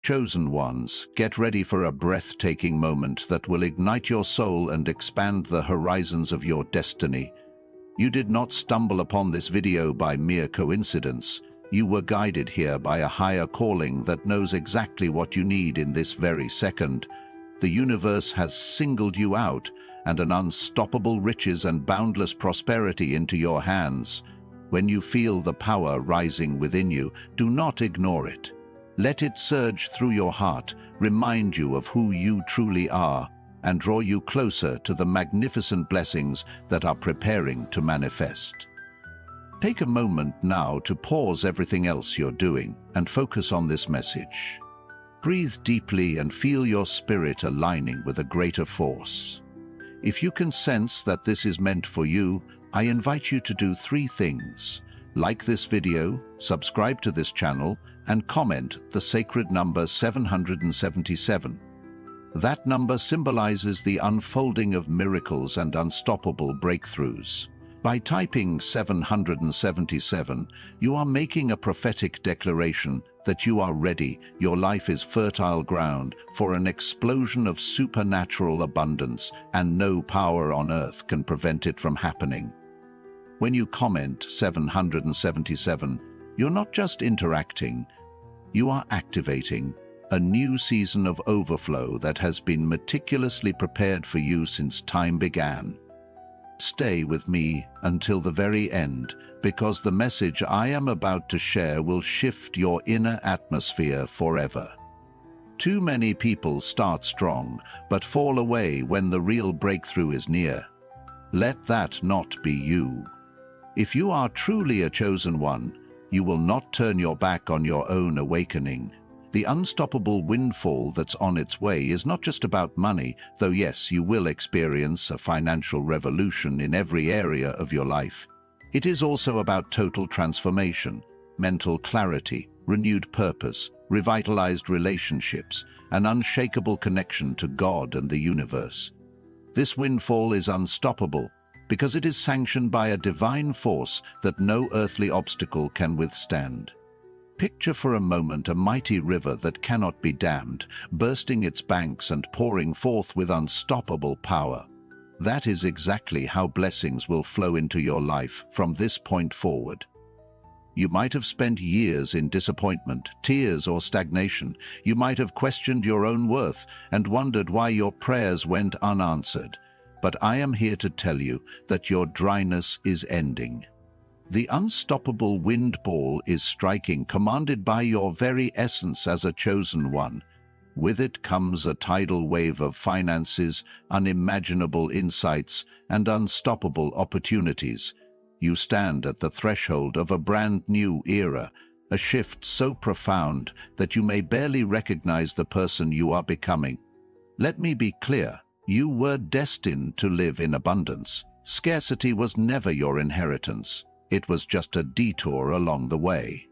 Chosen ones, get ready for a breathtaking moment that will ignite your soul and expand the horizons of your destiny. You did not stumble upon this video by mere coincidence. You were guided here by a higher calling that knows exactly what you need in this very second. The universe has singled you out and an unstoppable riches and boundless prosperity into your hands. When you feel the power rising within you, do not ignore it. Let it surge through your heart, remind you of who you truly are, and draw you closer to the magnificent blessings that are preparing to manifest. Take a moment now to pause everything else you're doing and focus on this message. Breathe deeply and feel your spirit aligning with a greater force. If you can sense that this is meant for you, I invite you to do 3 things. Like this video, subscribe to this channel, and comment the sacred number 777. That number symbolizes the unfolding of miracles and unstoppable breakthroughs. By typing 777, you are making a prophetic declaration that you are ready, your life is fertile ground for an explosion of supernatural abundance, and no power on earth can prevent it from happening. When you comment 777, you're not just interacting, you are activating a new season of overflow that has been meticulously prepared for you since time began. Stay with me until the very end, because the message I am about to share will shift your inner atmosphere forever. Too many people start strong, but fall away when the real breakthrough is near. Let that not be you. If you are truly a chosen one, you will not turn your back on your own awakening. The unstoppable windfall that's on its way is not just about money, though yes, you will experience a financial revolution in every area of your life. It is also about total transformation, mental clarity, renewed purpose, revitalized relationships, an unshakable connection to God and the universe. This windfall is unstoppable because it is sanctioned by a divine force that no earthly obstacle can withstand. Picture for a moment a mighty river that cannot be dammed, bursting its banks and pouring forth with unstoppable power. That is exactly how blessings will flow into your life from this point forward. You might have spent years in disappointment, tears, or stagnation. You might have questioned your own worth and wondered why your prayers went unanswered. But I am here to tell you that your dryness is ending. The unstoppable wind ball is striking, commanded by your very essence as a chosen one. With it comes a tidal wave of finances, unimaginable insights, and unstoppable opportunities. You stand at the threshold of a brand new era, a shift so profound that you may barely recognize the person you are becoming. Let me be clear, you were destined to live in abundance. Scarcity was never your inheritance. It was just a detour along the way.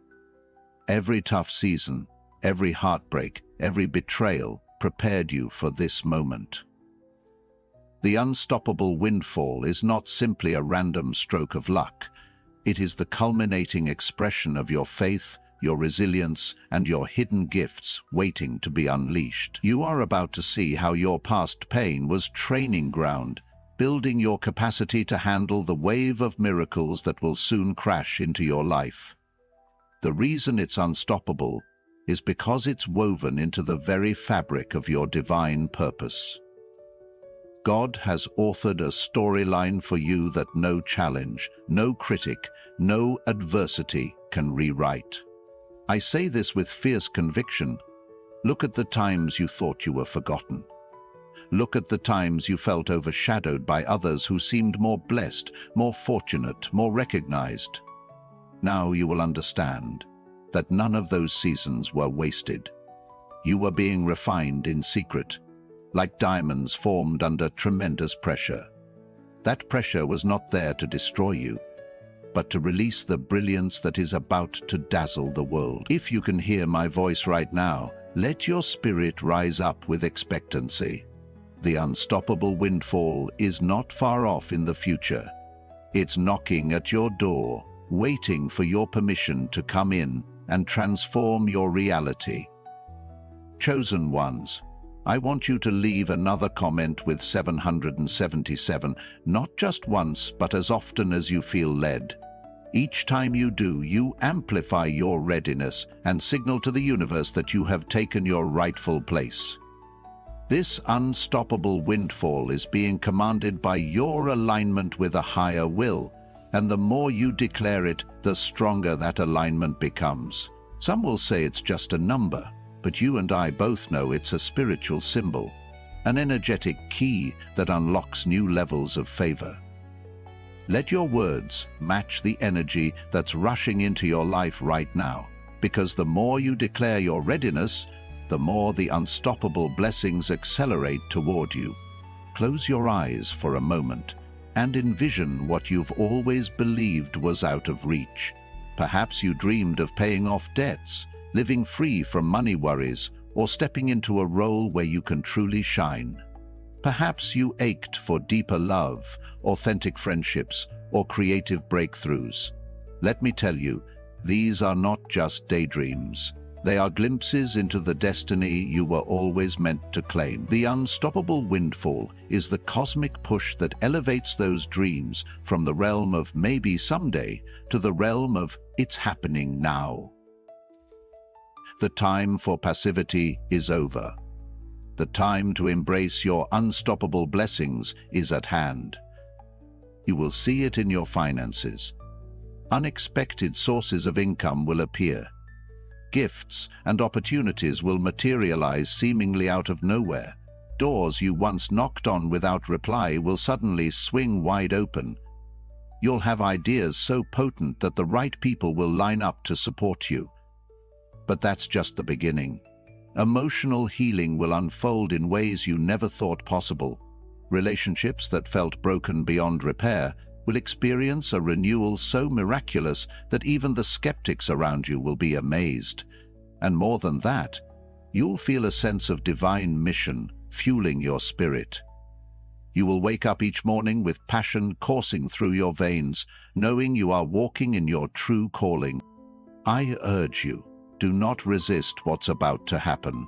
Every tough season, every heartbreak, every betrayal prepared you for this moment. The unstoppable windfall is not simply a random stroke of luck. It is the culminating expression of your faith, your resilience, and your hidden gifts waiting to be unleashed. You are about to see how your past pain was training ground, building your capacity to handle the wave of miracles that will soon crash into your life. The reason it's unstoppable is because it's woven into the very fabric of your divine purpose. God has authored a storyline for you that no challenge, no critic, no adversity can rewrite. I say this with fierce conviction. Look at the times you thought you were forgotten. Look at the times you felt overshadowed by others who seemed more blessed, more fortunate, more recognized. Now you will understand that none of those seasons were wasted. You were being refined in secret, like diamonds formed under tremendous pressure. That pressure was not there to destroy you, but to release the brilliance that is about to dazzle the world. If you can hear my voice right now, let your spirit rise up with expectancy. The unstoppable windfall is not far off in the future. It's knocking at your door, waiting for your permission to come in and transform your reality. Chosen ones, I want you to leave another comment with 777, not just once, but as often as you feel led. Each time you do, you amplify your readiness and signal to the universe that you have taken your rightful place. This unstoppable windfall is being commanded by your alignment with a higher will, and the more you declare it, the stronger that alignment becomes. Some will say it's just a number, but you and I both know it's a spiritual symbol, an energetic key that unlocks new levels of favor. Let your words match the energy that's rushing into your life right now, because the more you declare your readiness, the more the unstoppable blessings accelerate toward you. Close your eyes for a moment and envision what you've always believed was out of reach. Perhaps you dreamed of paying off debts, living free from money worries, or stepping into a role where you can truly shine. Perhaps you ached for deeper love, authentic friendships, or creative breakthroughs. Let me tell you, these are not just daydreams. They are glimpses into the destiny you were always meant to claim. The unstoppable windfall is the cosmic push that elevates those dreams from the realm of maybe someday to the realm of it's happening now. The time for passivity is over. The time to embrace your unstoppable blessings is at hand. You will see it in your finances. Unexpected sources of income will appear. Gifts and opportunities will materialize seemingly out of nowhere. Doors you once knocked on without reply will suddenly swing wide open. You'll have ideas so potent that the right people will line up to support you. But that's just the beginning. Emotional healing will unfold in ways you never thought possible. Relationships that felt broken beyond repair will experience a renewal so miraculous that even the skeptics around you will be amazed. And more than that, you'll feel a sense of divine mission fueling your spirit. You will wake up each morning with passion coursing through your veins, knowing you are walking in your true calling. I urge you, do not resist what's about to happen.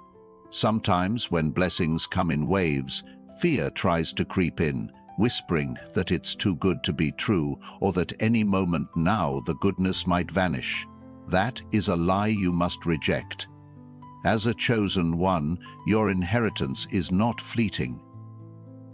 Sometimes when blessings come in waves, fear tries to creep in, whispering that it's too good to be true, or that any moment now the goodness might vanish. That is a lie you must reject. As a chosen one, your inheritance is not fleeting.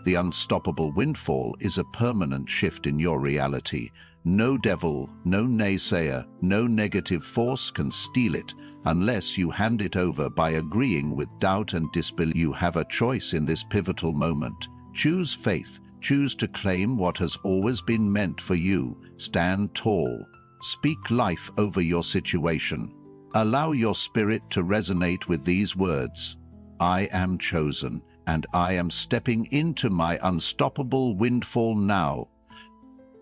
The unstoppable windfall is a permanent shift in your reality. No devil, no naysayer, no negative force can steal it unless you hand it over by agreeing with doubt and disbelief. You have a choice in this pivotal moment. Choose faith. Choose to claim what has always been meant for you. Stand tall. Speak life over your situation. Allow your spirit to resonate with these words. I am chosen, and I am stepping into my unstoppable windfall now.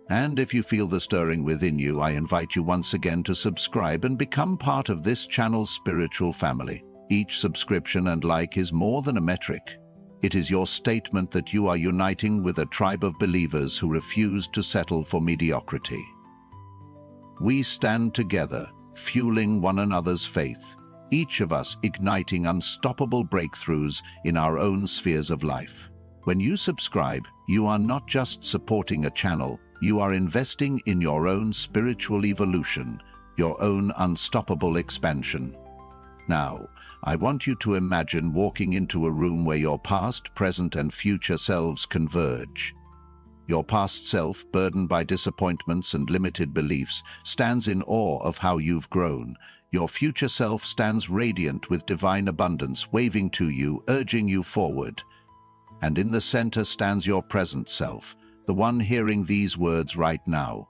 And if you feel the stirring within you, I invite you once again to subscribe and become part of this channel's spiritual family. Each subscription and like is more than a metric. It is your statement that you are uniting with a tribe of believers who refuse to settle for mediocrity. We stand together, fueling one another's faith, each of us igniting unstoppable breakthroughs in our own spheres of life. When you subscribe, you are not just supporting a channel, you are investing in your own spiritual evolution, your own unstoppable expansion. Now, I want you to imagine walking into a room where your past, present, and future selves converge. Your past self, burdened by disappointments and limited beliefs, stands in awe of how you've grown. Your future self stands radiant with divine abundance, waving to you, urging you forward. And in the center stands your present self, the one hearing these words right now.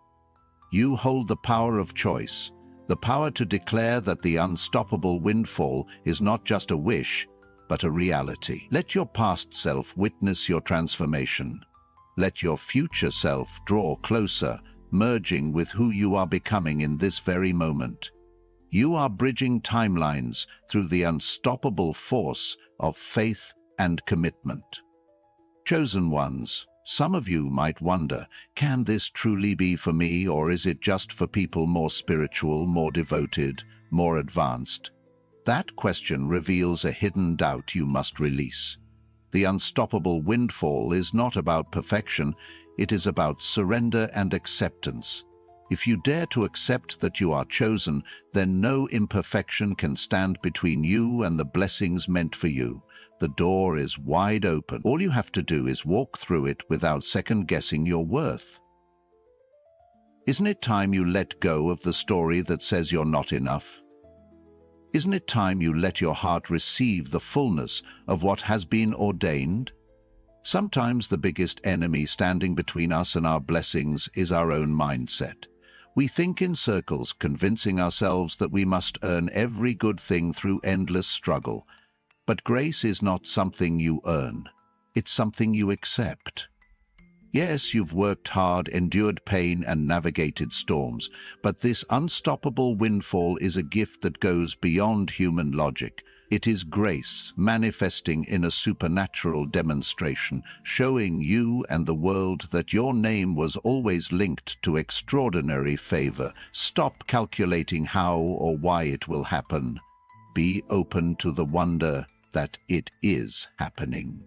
You hold the power of choice. The power to declare that the unstoppable windfall is not just a wish, but a reality. Let your past self witness your transformation. Let your future self draw closer, merging with who you are becoming in this very moment. You are bridging timelines through the unstoppable force of faith and commitment. Chosen ones, some of you might wonder, can this truly be for me, or is it just for people more spiritual, more devoted, more advanced? That question reveals a hidden doubt you must release. The unstoppable windfall is not about perfection, it is about surrender and acceptance. If you dare to accept that you are chosen, then no imperfection can stand between you and the blessings meant for you. The door is wide open. All you have to do is walk through it without second-guessing your worth. Isn't it time you let go of the story that says you're not enough? Isn't it time you let your heart receive the fullness of what has been ordained? Sometimes the biggest enemy standing between us and our blessings is our own mindset. We think in circles, convincing ourselves that we must earn every good thing through endless struggle. But grace is not something you earn. It's something you accept. Yes, you've worked hard, endured pain, and navigated storms, but this unstoppable windfall is a gift that goes beyond human logic. It is grace manifesting in a supernatural demonstration, showing you and the world that your name was always linked to extraordinary favor. Stop calculating how or why it will happen. Be open to the wonder that it is happening.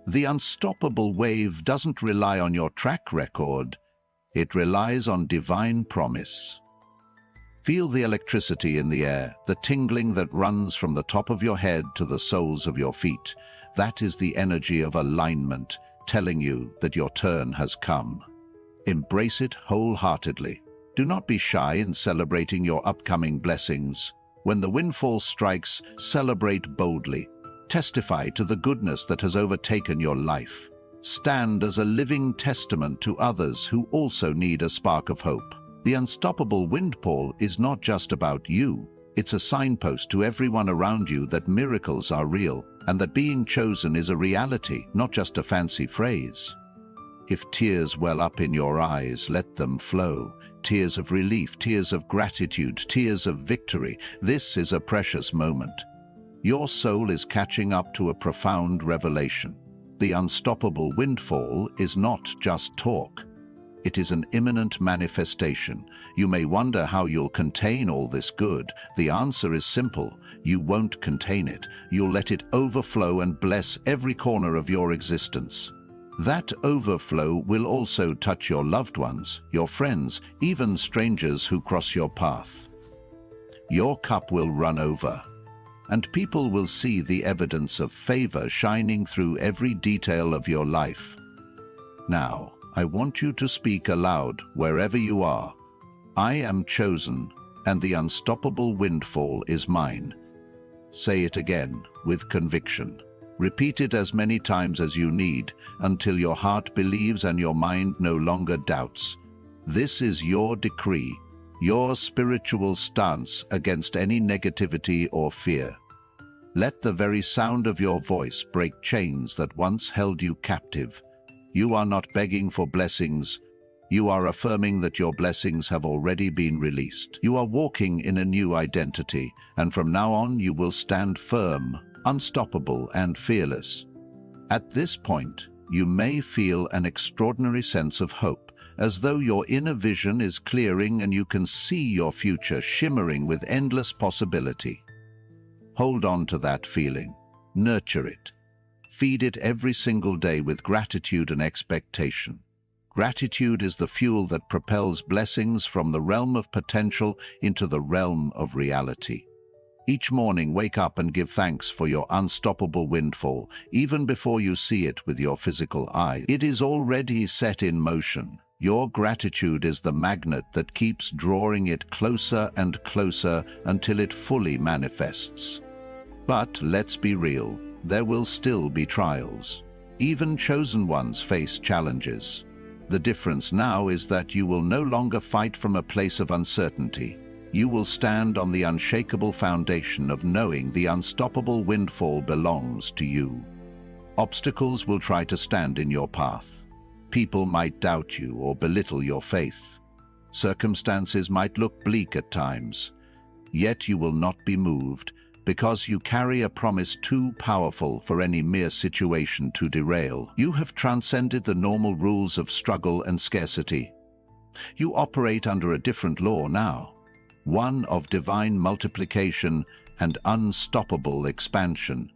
The unstoppable wave doesn't rely on your track record, it relies on divine promise. Feel the electricity in the air, the tingling that runs from the top of your head to the soles of your feet. That is the energy of alignment, telling you that your turn has come. Embrace it wholeheartedly. Do not be shy in celebrating your upcoming blessings. When the windfall strikes, celebrate boldly. Testify to the goodness that has overtaken your life. Stand as a living testament to others who also need a spark of hope. The unstoppable windfall is not just about you. It's a signpost to everyone around you that miracles are real and that being chosen is a reality, not just a fancy phrase. If tears well up in your eyes, let them flow. Tears of relief, tears of gratitude, tears of victory. This is a precious moment. Your soul is catching up to a profound revelation. The unstoppable windfall is not just talk. It is an imminent manifestation. You may wonder how you'll contain all this good. The answer is simple. You won't contain it. You'll let it overflow and bless every corner of your existence. That overflow will also touch your loved ones, your friends, even strangers who cross your path. Your cup will run over, and people will see the evidence of favor shining through every detail of your life. Now, I want you to speak aloud wherever you are. I am chosen, and the unstoppable windfall is mine. Say it again with conviction. Repeat it as many times as you need until your heart believes and your mind no longer doubts. This is your decree, your spiritual stance against any negativity or fear. Let the very sound of your voice break chains that once held you captive. You are not begging for blessings. You are affirming that your blessings have already been released. You are walking in a new identity, and from now on you will stand firm, unstoppable, and fearless. At this point, you may feel an extraordinary sense of hope, as though your inner vision is clearing and you can see your future shimmering with endless possibility. Hold on to that feeling. Nurture it. Feed it every single day with gratitude and expectation. Gratitude is the fuel that propels blessings from the realm of potential into the realm of reality. Each morning, wake up and give thanks for your unstoppable windfall, even before you see it with your physical eye. It is already set in motion. Your gratitude is the magnet that keeps drawing it closer and closer until it fully manifests. But let's be real, there will still be trials. Even chosen ones face challenges. The difference now is that you will no longer fight from a place of uncertainty. You will stand on the unshakable foundation of knowing the unstoppable windfall belongs to you. Obstacles will try to stand in your path. People might doubt you or belittle your faith. Circumstances might look bleak at times. Yet you will not be moved, because you carry a promise too powerful for any mere situation to derail. You have transcended the normal rules of struggle and scarcity. You operate under a different law now, one of divine multiplication and unstoppable expansion.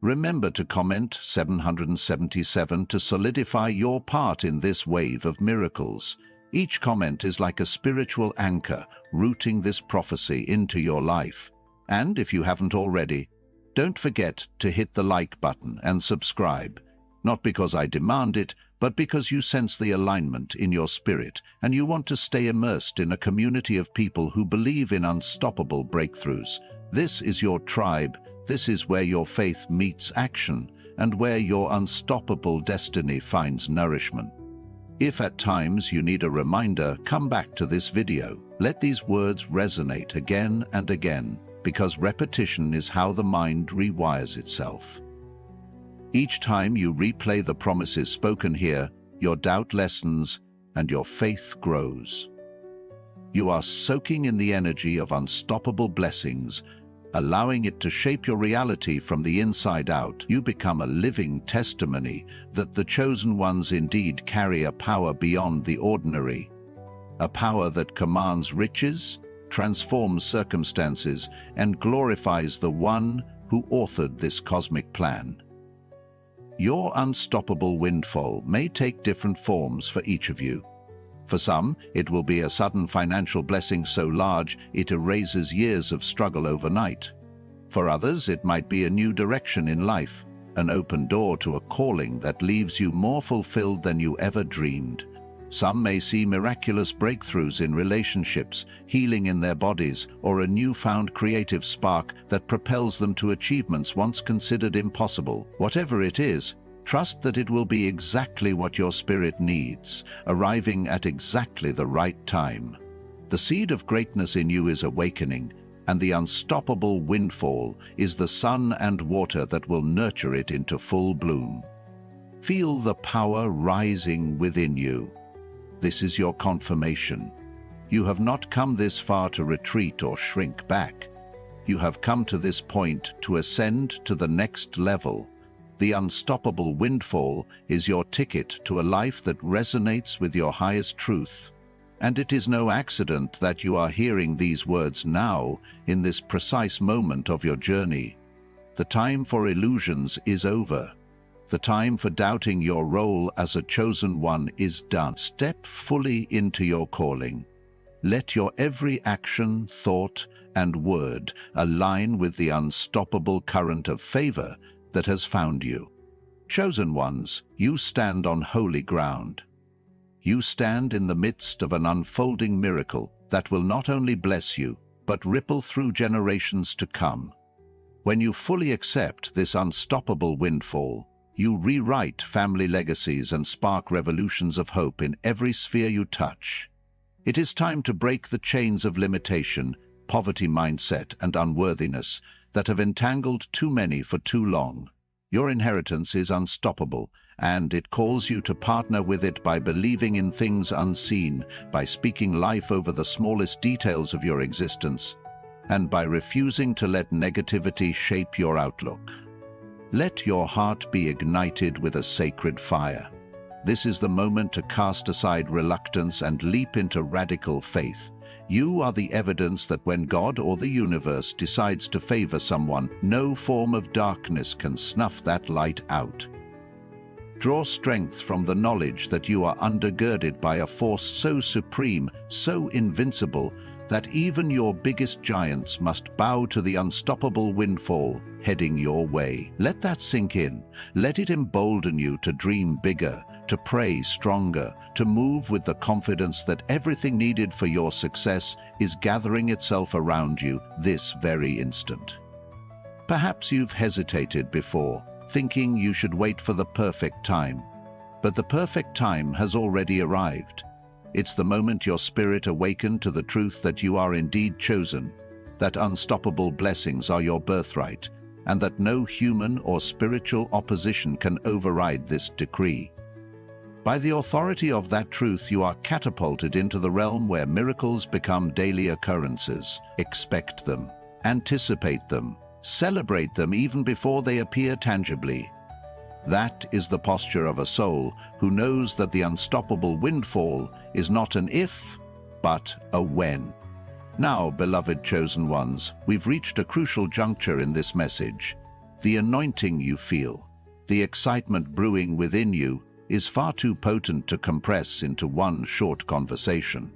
Remember to comment 777 to solidify your part in this wave of miracles. Each comment is like a spiritual anchor, rooting this prophecy into your life. And if you haven't already, don't forget to hit the like button and subscribe. Not because I demand it, but because you sense the alignment in your spirit and you want to stay immersed in a community of people who believe in unstoppable breakthroughs. This is your tribe. This is where your faith meets action and where your unstoppable destiny finds nourishment. If at times you need a reminder, come back to this video. Let these words resonate again and again, because repetition is how the mind rewires itself. Each time you replay the promises spoken here, your doubt lessens and your faith grows. You are soaking in the energy of unstoppable blessings, allowing it to shape your reality from the inside out. You become a living testimony that the chosen ones indeed carry a power beyond the ordinary, a power that commands riches, transforms circumstances, and glorifies the one who authored this cosmic plan. Your unstoppable windfall may take different forms for each of you. For some, it will be a sudden financial blessing so large it erases years of struggle overnight. For others, it might be a new direction in life, an open door to a calling that leaves you more fulfilled than you ever dreamed. Some may see miraculous breakthroughs in relationships, healing in their bodies, or a newfound creative spark that propels them to achievements once considered impossible. Whatever it is, trust that it will be exactly what your spirit needs, arriving at exactly the right time. The seed of greatness in you is awakening, and the unstoppable windfall is the sun and water that will nurture it into full bloom. Feel the power rising within you. This is your confirmation. You have not come this far to retreat or shrink back. You have come to this point to ascend to the next level. The unstoppable windfall is your ticket to a life that resonates with your highest truth. And it is no accident that you are hearing these words now, in this precise moment of your journey. The time for illusions is over. The time for doubting your role as a chosen one is done. Step fully into your calling. Let your every action, thought, and word align with the unstoppable current of favor that has found you. Chosen ones, you stand on holy ground. You stand in the midst of an unfolding miracle that will not only bless you, but ripple through generations to come. When you fully accept this unstoppable windfall, you rewrite family legacies and spark revolutions of hope in every sphere you touch. It is time to break the chains of limitation, poverty mindset, and unworthiness that have entangled too many for too long. Your inheritance is unstoppable, and it calls you to partner with it by believing in things unseen, by speaking life over the smallest details of your existence, and by refusing to let negativity shape your outlook. Let your heart be ignited with a sacred fire. This is the moment to cast aside reluctance and leap into radical faith. You are the evidence that when God or the universe decides to favor someone, no form of darkness can snuff that light out. Draw strength from the knowledge that you are undergirded by a force so supreme, so invincible, that even your biggest giants must bow to the unstoppable windfall heading your way. Let that sink in. Let it embolden you to dream bigger, to pray stronger, to move with the confidence that everything needed for your success is gathering itself around you this very instant. Perhaps you've hesitated before, thinking you should wait for the perfect time. But the perfect time has already arrived. It's the moment your spirit awakened to the truth that you are indeed chosen, that unstoppable blessings are your birthright, and that no human or spiritual opposition can override this decree. By the authority of that truth, you are catapulted into the realm where miracles become daily occurrences. Expect them, anticipate them, celebrate them even before they appear tangibly. That is the posture of a soul who knows that the unstoppable windfall is not an if, but a when. Now, beloved chosen ones, we've reached a crucial juncture in this message. The anointing you feel, the excitement brewing within you, is far too potent to compress into one short conversation.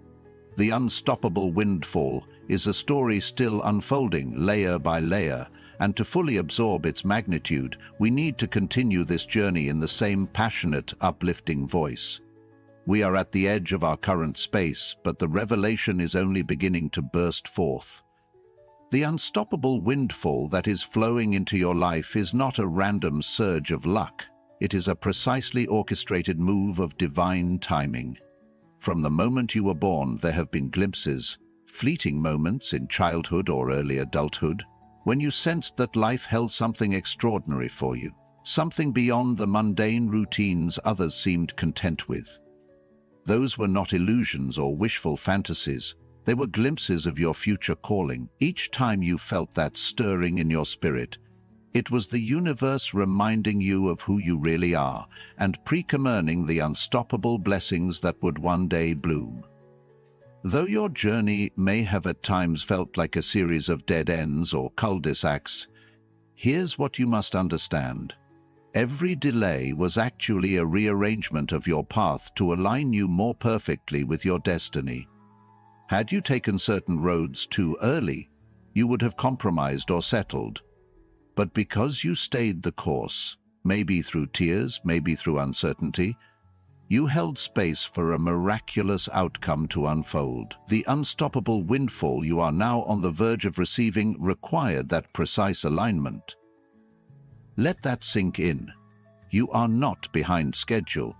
The unstoppable windfall is a story still unfolding layer by layer, and to fully absorb its magnitude, we need to continue this journey in the same passionate, uplifting voice. We are at the edge of our current space, but the revelation is only beginning to burst forth. The unstoppable windfall that is flowing into your life is not a random surge of luck. It is a precisely orchestrated move of divine timing. From the moment you were born, there have been glimpses, fleeting moments in childhood or early adulthood, when you sensed that life held something extraordinary for you, something beyond the mundane routines others seemed content with. Those were not illusions or wishful fantasies. They were glimpses of your future calling. Each time you felt that stirring in your spirit, it was the universe reminding you of who you really are and precommanding the unstoppable blessings that would one day bloom. Though your journey may have at times felt like a series of dead ends or cul-de-sacs, here's what you must understand. Every delay was actually a rearrangement of your path to align you more perfectly with your destiny. Had you taken certain roads too early, you would have compromised or settled. But because you stayed the course, maybe through tears, maybe through uncertainty, you held space for a miraculous outcome to unfold. The unstoppable windfall you are now on the verge of receiving required that precise alignment. Let that sink in. You are not behind schedule.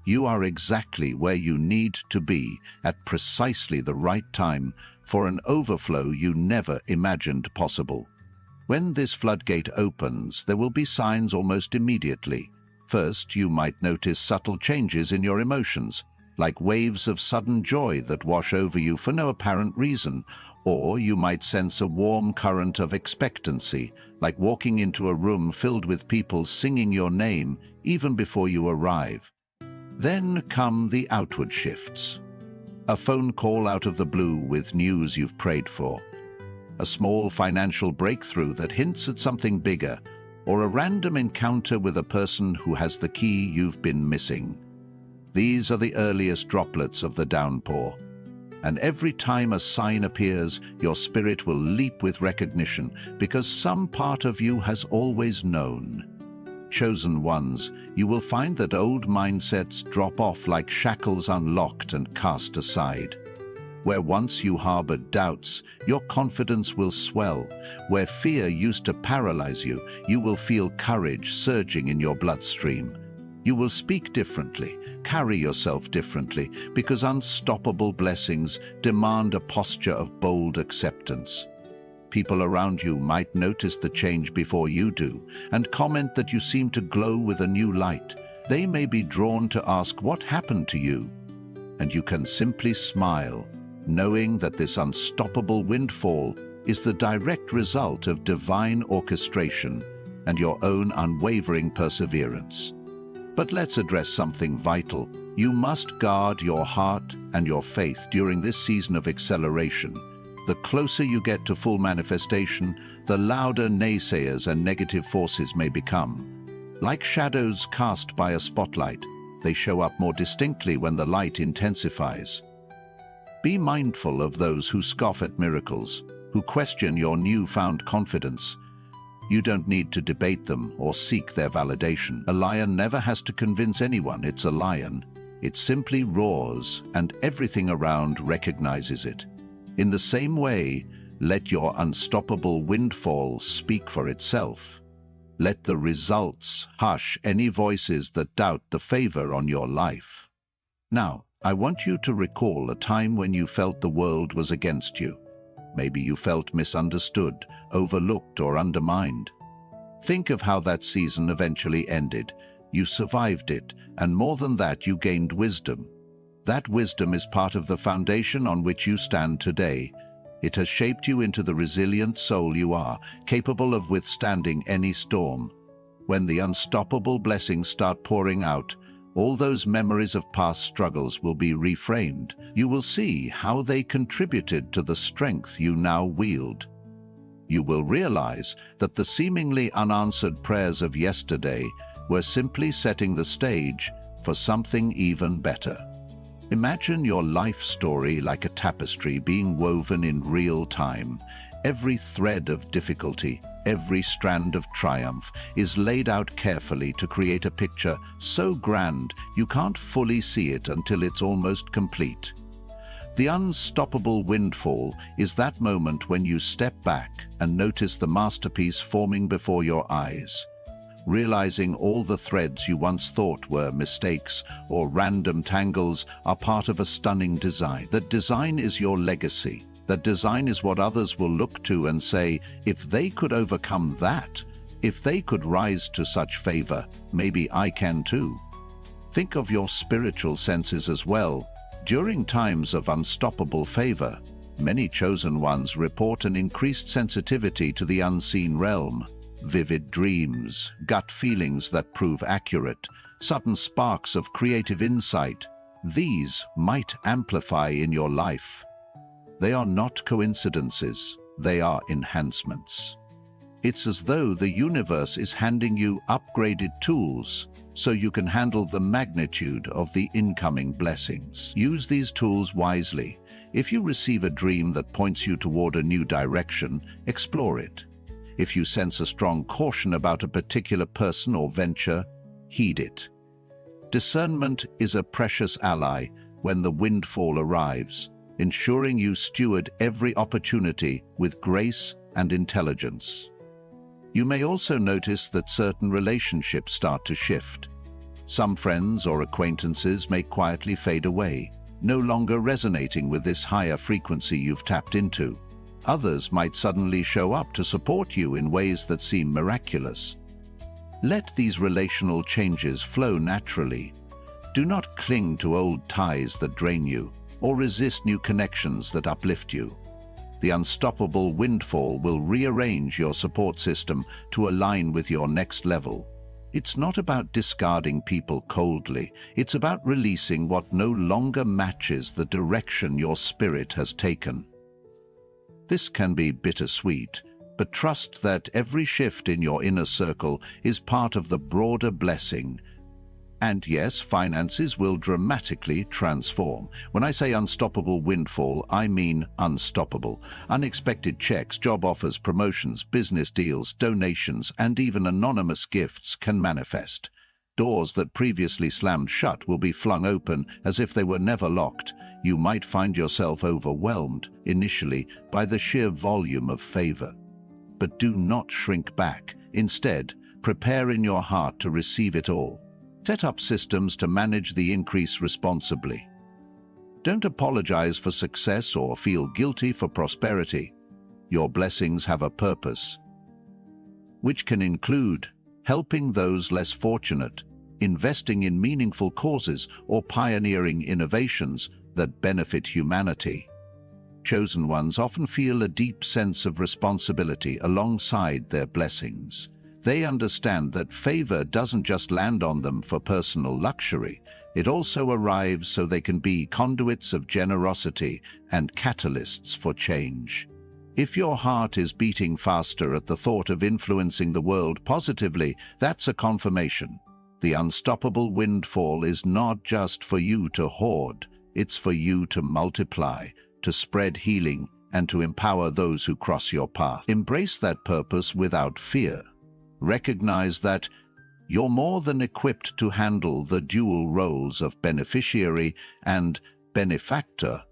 You are exactly where you need to be at precisely the right time for an overflow you never imagined possible. When this floodgate opens, there will be signs almost immediately. First, you might notice subtle changes in your emotions, like waves of sudden joy that wash over you for no apparent reason, or you might sense a warm current of expectancy, like walking into a room filled with people singing your name even before you arrive. Then come the outward shifts. A phone call out of the blue with news you've prayed for. A small financial breakthrough that hints at something bigger, or a random encounter with a person who has the key you've been missing. These are the earliest droplets of the downpour. And every time a sign appears, your spirit will leap with recognition, because some part of you has always known. Chosen ones, you will find that old mindsets drop off like shackles unlocked and cast aside. Where once you harbored doubts, your confidence will swell. Where fear used to paralyze you, you will feel courage surging in your bloodstream. You will speak differently, carry yourself differently, because unstoppable blessings demand a posture of bold acceptance. People around you might notice the change before you do, and comment that you seem to glow with a new light. They may be drawn to ask what happened to you, and you can simply smile, knowing that this unstoppable windfall is the direct result of divine orchestration and your own unwavering perseverance. But let's address something vital. You must guard your heart and your faith during this season of acceleration. The closer you get to full manifestation, the louder naysayers and negative forces may become. Like shadows cast by a spotlight, they show up more distinctly when the light intensifies. Be mindful of those who scoff at miracles, who question your newfound confidence. You don't need to debate them or seek their validation. A lion never has to convince anyone it's a lion. It simply roars, and everything around recognizes it. In the same way, let your unstoppable windfall speak for itself. Let the results hush any voices that doubt the favor on your life. Now, I want you to recall a time when you felt the world was against you. Maybe you felt misunderstood, overlooked, or undermined. Think of how that season eventually ended. You survived it, and more than that, you gained wisdom. That wisdom is part of the foundation on which you stand today. It has shaped you into the resilient soul you are, capable of withstanding any storm. When the unstoppable blessings start pouring out, All those memories of past struggles will be reframed. You will see how they contributed to the strength you now wield. You will realize that the seemingly unanswered prayers of yesterday were simply setting the stage for something even better. Imagine your life story like a tapestry being woven in real time. Every thread of difficulty, every strand of triumph is laid out carefully to create a picture so grand you can't fully see it until it's almost complete. The unstoppable windfall is that moment when you step back and notice the masterpiece forming before your eyes. Realizing all the threads you once thought were mistakes or random tangles are part of a stunning design. That design is your legacy. That design is what others will look to and say, if they could overcome that, if they could rise to such favor, maybe I can too. Think of your spiritual senses as well. During times of unstoppable favor, many chosen ones report an increased sensitivity to the unseen realm. Vivid dreams, gut feelings that prove accurate, sudden sparks of creative insight. These might amplify in your life. They are not coincidences, they are enhancements. It's as though the universe is handing you upgraded tools so you can handle the magnitude of the incoming blessings. Use these tools wisely. If you receive a dream that points you toward a new direction, explore it. If you sense a strong caution about a particular person or venture, heed it. Discernment is a precious ally when the windfall arrives, ensuring you steward every opportunity with grace and intelligence. You may also notice that certain relationships start to shift. Some friends or acquaintances may quietly fade away, no longer resonating with this higher frequency you've tapped into. Others might suddenly show up to support you in ways that seem miraculous. Let these relational changes flow naturally. Do not cling to old ties that drain you, or resist new connections that uplift you. The unstoppable windfall will rearrange your support system to align with your next level. It's not about discarding people coldly. It's about releasing what no longer matches the direction your spirit has taken. This can be bittersweet, but trust that every shift in your inner circle is part of the broader blessing. And yes, finances will dramatically transform. When I say unstoppable windfall, I mean unstoppable. Unexpected checks, job offers, promotions, business deals, donations, and even anonymous gifts can manifest. Doors that previously slammed shut will be flung open as if they were never locked. You might find yourself overwhelmed, initially, by the sheer volume of favor. But do not shrink back. Instead, prepare in your heart to receive it all. Set up systems to manage the increase responsibly. Don't apologize for success or feel guilty for prosperity. Your blessings have a purpose, which can include helping those less fortunate, investing in meaningful causes, or pioneering innovations that benefit humanity. Chosen ones often feel a deep sense of responsibility alongside their blessings. They understand that favor doesn't just land on them for personal luxury, it also arrives so they can be conduits of generosity and catalysts for change. If your heart is beating faster at the thought of influencing the world positively, that's a confirmation. The unstoppable windfall is not just for you to hoard, it's for you to multiply, to spread healing, and to empower those who cross your path. Embrace that purpose without fear. Recognize that you're more than equipped to handle the dual roles of beneficiary and benefactor.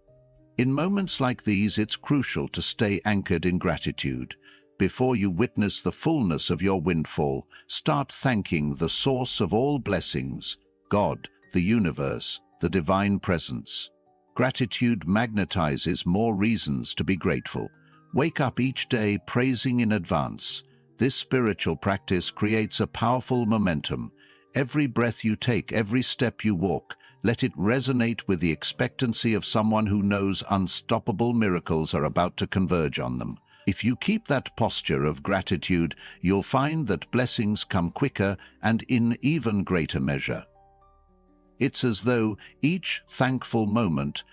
In moments like these, it's crucial to stay anchored in gratitude. Before you witness the fullness of your windfall, start thanking the source of all blessings, God, the universe, the divine presence. Gratitude magnetizes more reasons to be grateful. Wake up each day praising in advance. This spiritual practice creates a powerful momentum. Every breath you take, every step you walk, let it resonate with the expectancy of someone who knows unstoppable miracles are about to converge on them. If you keep that posture of gratitude, you'll find that blessings come quicker and in even greater measure. It's as though each thankful moment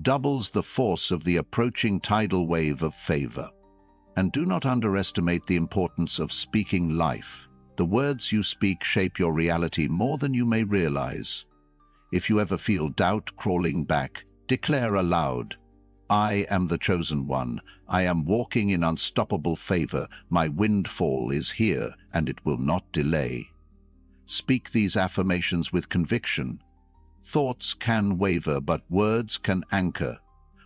doubles the force of the approaching tidal wave of favor. And do not underestimate the importance of speaking life. The words you speak shape your reality more than you may realize. If you ever feel doubt crawling back, declare aloud, "I am the chosen one. I am walking in unstoppable favor. My windfall is here, and it will not delay." Speak these affirmations with conviction. Thoughts can waver, but words can anchor.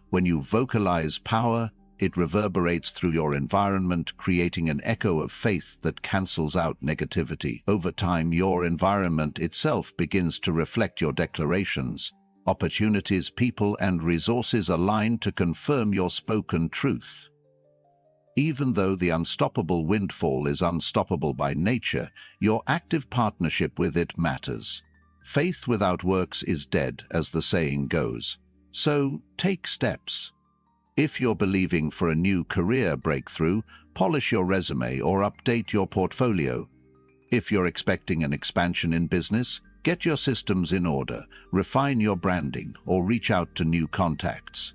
When you vocalize power, it reverberates through your environment, creating an echo of faith that cancels out negativity. Over time, your environment itself begins to reflect your declarations. Opportunities, people, and resources align to confirm your spoken truth. Even though the unstoppable windfall is unstoppable by nature, your active partnership with it matters. Faith without works is dead, as the saying goes. So, take steps. If you're believing for a new career breakthrough, polish your resume or update your portfolio. If you're expecting an expansion in business, get your systems in order, refine your branding, or reach out to new contacts.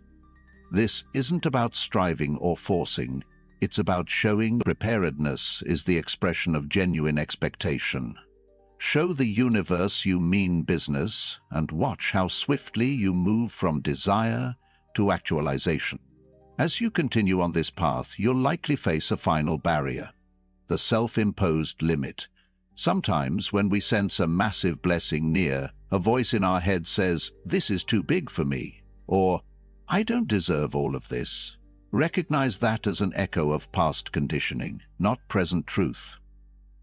This isn't about striving or forcing. It's about showing. Preparedness is the expression of genuine expectation. Show the universe you mean business, and watch how swiftly you move from desire to actualization. As you continue on this path, you'll likely face a final barrier: the self-imposed limit. Sometimes, when we sense a massive blessing near, a voice in our head says, "This is too big for me," or "I don't deserve all of this." Recognize that as an echo of past conditioning, not present truth.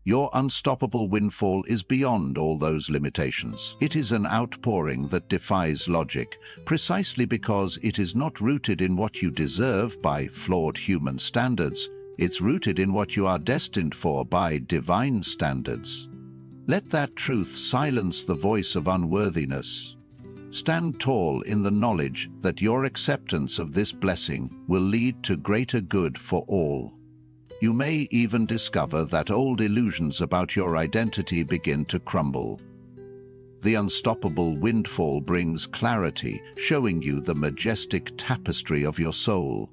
Your unstoppable windfall is beyond all those limitations. It is an outpouring that defies logic, precisely because it is not rooted in what you deserve by flawed human standards. It's rooted in what you are destined for by divine standards. Let that truth silence the voice of unworthiness. Stand tall in the knowledge that your acceptance of this blessing will lead to greater good for all. You may even discover that old illusions about your identity begin to crumble. The unstoppable windfall brings clarity, showing you the majestic tapestry of your soul.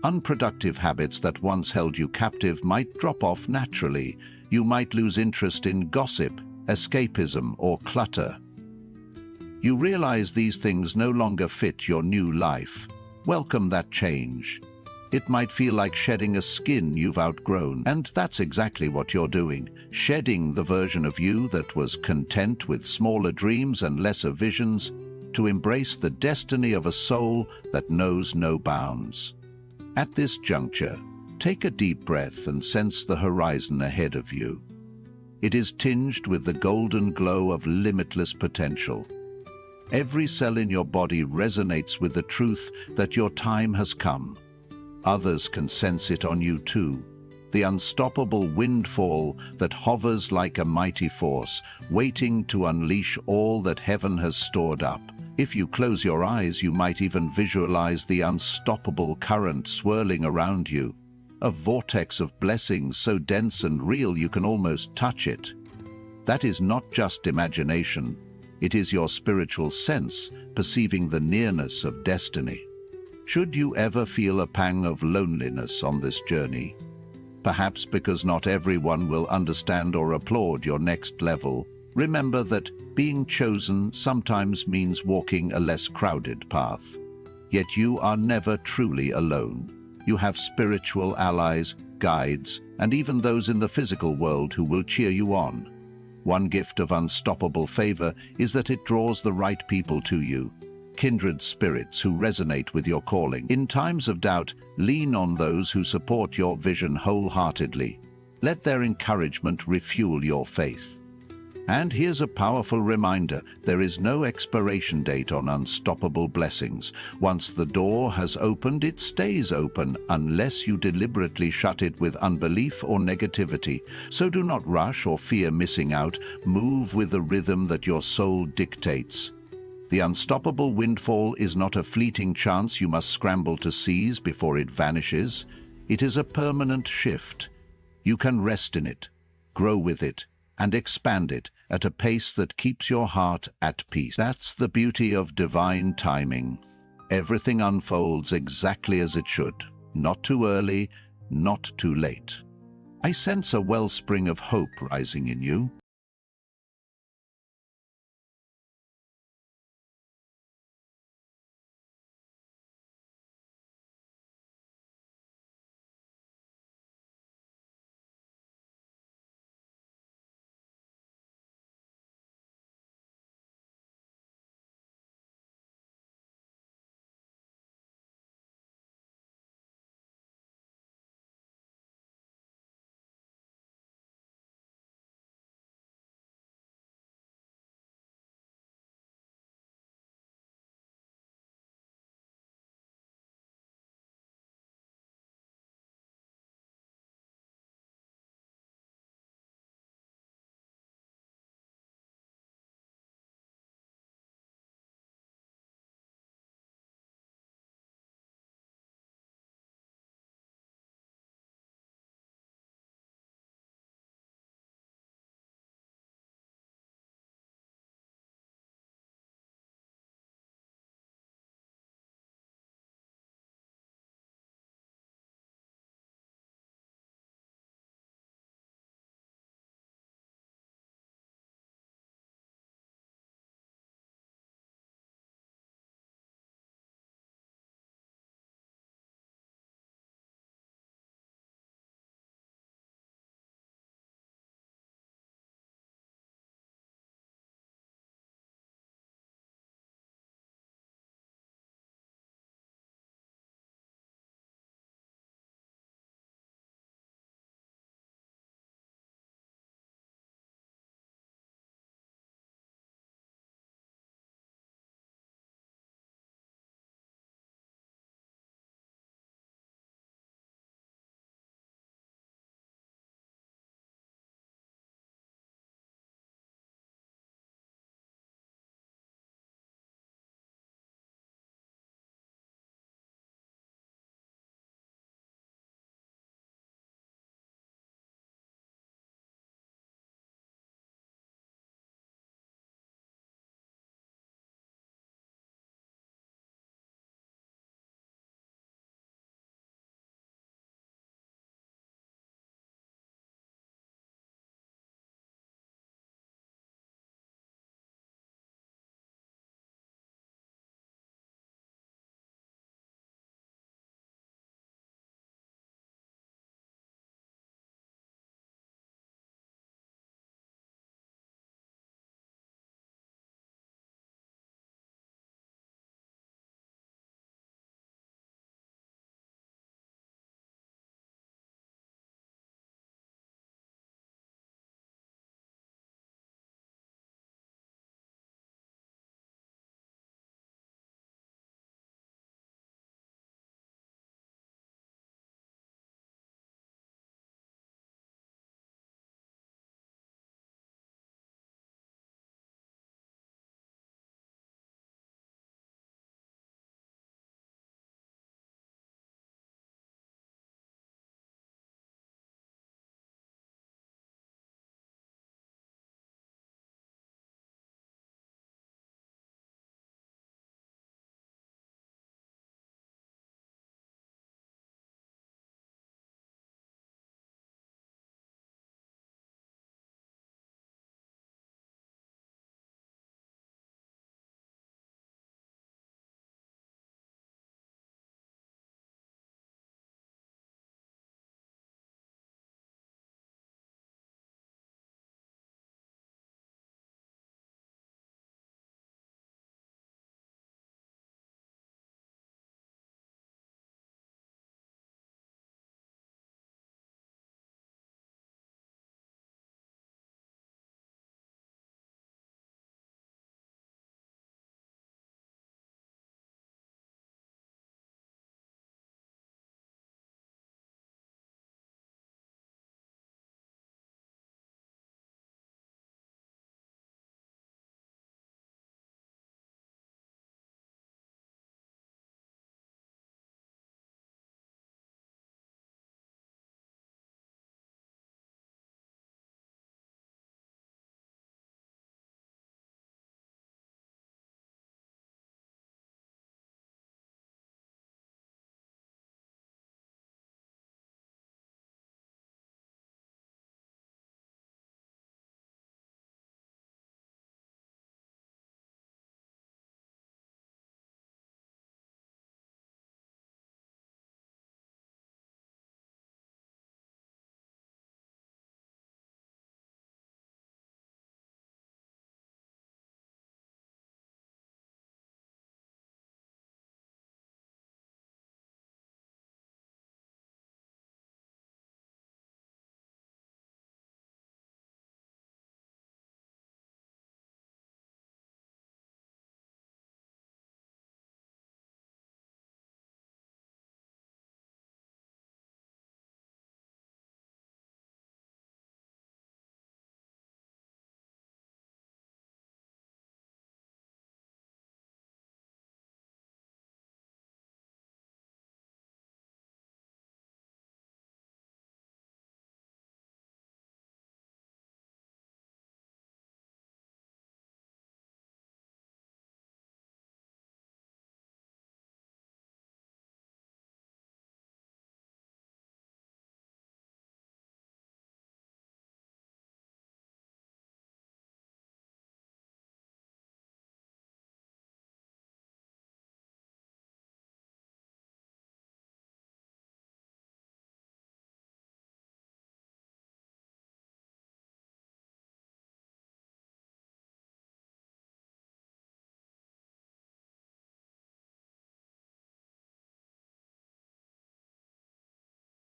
Unproductive habits that once held you captive might drop off naturally. You might lose interest in gossip, escapism, or clutter. You realize these things no longer fit your new life. Welcome that change. It might feel like shedding a skin you've outgrown, and that's exactly what you're doing, shedding the version of you that was content with smaller dreams and lesser visions, to embrace the destiny of a soul that knows no bounds. At this juncture, take a deep breath and sense the horizon ahead of you. It is tinged with the golden glow of limitless potential. Every cell in your body resonates with the truth that your time has come. Others can sense it on you too. The unstoppable windfall that hovers like a mighty force, waiting to unleash all that heaven has stored up. If you close your eyes, you might even visualize the unstoppable current swirling around you, a vortex of blessings so dense and real you can almost touch it. That is not just imagination. It is your spiritual sense, perceiving the nearness of destiny. Should you ever feel a pang of loneliness on this journey, perhaps because not everyone will understand or applaud your next level, remember that being chosen sometimes means walking a less crowded path. Yet you are never truly alone. You have spiritual allies, guides, and even those in the physical world who will cheer you on. One gift of unstoppable favor is that it draws the right people to you, kindred spirits who resonate with your calling. In times of doubt, lean on those who support your vision wholeheartedly. Let their encouragement refuel your faith. And here's a powerful reminder: there is no expiration date on unstoppable blessings. Once the door has opened, it stays open unless you deliberately shut it with unbelief or negativity. So do not rush or fear missing out. Move with the rhythm that your soul dictates. The unstoppable windfall is not a fleeting chance you must scramble to seize before it vanishes. It is a permanent shift. You can rest in it, grow with it, and expand it at a pace that keeps your heart at peace. That's the beauty of divine timing. Everything unfolds exactly as it should, not too early, not too late. I sense a wellspring of hope rising in you.